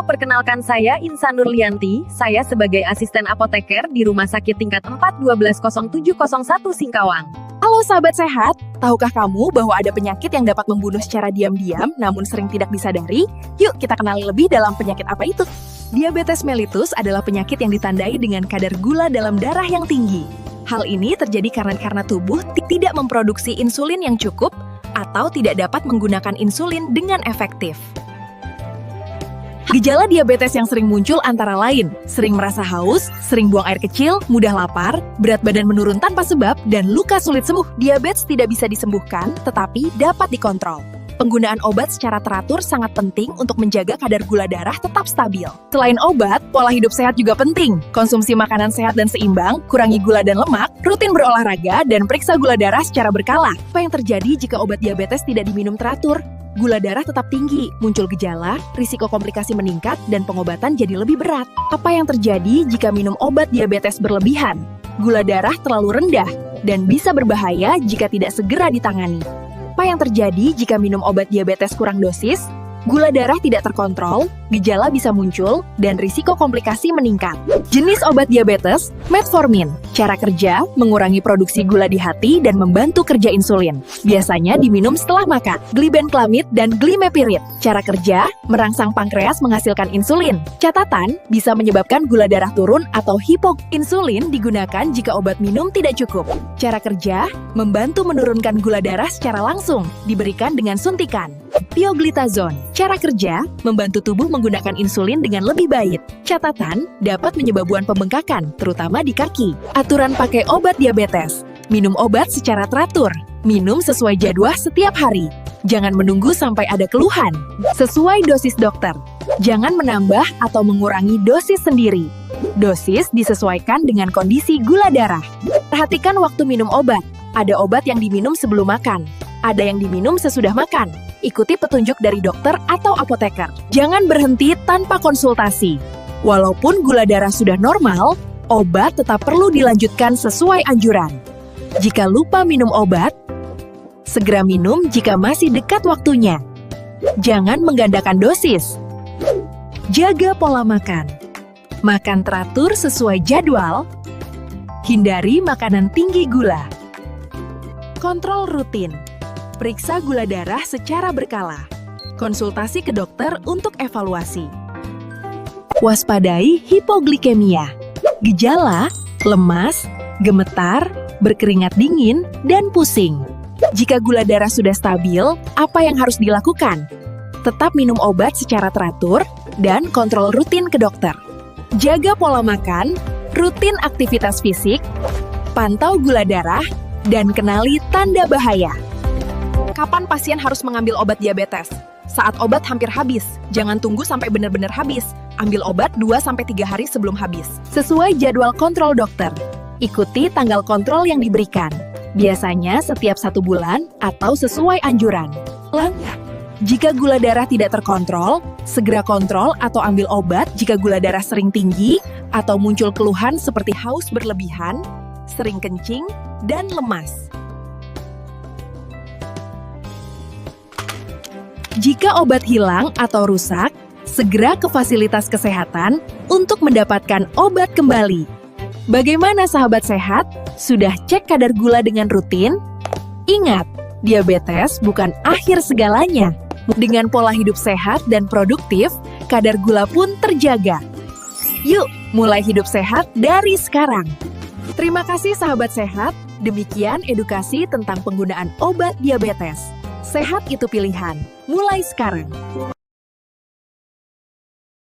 perkenalkan saya Insan Nurlianti. Saya sebagai asisten apoteker di Rumah Sakit Tingkat 4 120701 Singkawang. Halo sahabat sehat, tahukah kamu bahwa ada penyakit yang dapat membunuh secara diam-diam namun sering tidak disadari? Yuk kita kenali lebih dalam penyakit apa itu. Diabetes mellitus adalah penyakit yang ditandai dengan kadar gula dalam darah yang tinggi. Hal ini terjadi karena tubuh tidak memproduksi insulin yang cukup atau tidak dapat menggunakan insulin dengan efektif. Gejala diabetes yang sering muncul antara lain, sering merasa haus, sering buang air kecil, mudah lapar, berat badan menurun tanpa sebab, dan luka sulit sembuh. Diabetes tidak bisa disembuhkan, tetapi dapat dikontrol. Penggunaan obat secara teratur sangat penting untuk menjaga kadar gula darah tetap stabil. Selain obat, pola hidup sehat juga penting. Konsumsi makanan sehat dan seimbang, kurangi gula dan lemak, rutin berolahraga, dan periksa gula darah secara berkala. Apa yang terjadi jika obat diabetes tidak diminum teratur? Gula darah tetap tinggi, muncul gejala, risiko komplikasi meningkat, dan pengobatan jadi lebih berat. Apa yang terjadi jika minum obat diabetes berlebihan? Gula darah terlalu rendah, dan bisa berbahaya jika tidak segera ditangani. Apa yang terjadi jika minum obat diabetes kurang dosis? Gula darah tidak terkontrol, gejala bisa muncul, dan risiko komplikasi meningkat. Jenis obat diabetes, metformin. Cara kerja, mengurangi produksi gula di hati dan membantu kerja insulin. Biasanya diminum setelah makan. Glibenclamid dan glimepirid. Cara kerja, merangsang pankreas menghasilkan insulin. Catatan, bisa menyebabkan gula darah turun atau insulin digunakan jika obat minum tidak cukup. Cara kerja, membantu menurunkan gula darah secara langsung, diberikan dengan suntikan. Pioglitazone. Cara kerja, membantu tubuh menggunakan insulin dengan lebih baik. Catatan, dapat menyebabkan pembengkakan, terutama di kaki. Aturan pakai obat diabetes. Minum obat secara teratur. Minum sesuai jadwal setiap hari. Jangan menunggu sampai ada keluhan. Sesuai dosis dokter. Jangan menambah atau mengurangi dosis sendiri. Dosis disesuaikan dengan kondisi gula darah. Perhatikan waktu minum obat. Ada obat yang diminum sebelum makan. Ada yang diminum sesudah makan. Ikuti petunjuk dari dokter atau apoteker. Jangan berhenti tanpa konsultasi. Walaupun gula darah sudah normal, obat tetap perlu dilanjutkan sesuai anjuran. Jika lupa minum obat, segera minum jika masih dekat waktunya. Jangan menggandakan dosis. Jaga pola makan. Makan teratur sesuai jadwal. Hindari makanan tinggi gula. Kontrol rutin. Periksa gula darah secara berkala. Konsultasi ke dokter untuk evaluasi. Waspadai hipoglikemia. Gejala, lemas, gemetar, berkeringat dingin, dan pusing. Jika gula darah sudah stabil, apa yang harus dilakukan? Tetap minum obat secara teratur dan kontrol rutin ke dokter. Jaga pola makan, rutin aktivitas fisik, pantau gula darah, dan kenali tanda bahaya. Kapan pasien harus mengambil obat diabetes? Saat obat hampir habis. Jangan tunggu sampai benar-benar habis. Ambil obat 2-3 hari sebelum habis. Sesuai jadwal kontrol dokter. Ikuti tanggal kontrol yang diberikan. Biasanya setiap 1 bulan atau sesuai anjuran. Jika gula darah tidak terkontrol, segera kontrol atau ambil obat jika gula darah sering tinggi atau muncul keluhan seperti haus berlebihan, sering kencing, dan lemas. Jika obat hilang atau rusak, segera ke fasilitas kesehatan untuk mendapatkan obat kembali. Bagaimana sahabat sehat? Sudah cek kadar gula dengan rutin? Ingat, diabetes bukan akhir segalanya. Dengan pola hidup sehat dan produktif, kadar gula pun terjaga. Yuk, mulai hidup sehat dari sekarang. Terima kasih sahabat sehat. Demikian edukasi tentang penggunaan obat diabetes. Sehat itu pilihan. Mulai sekarang.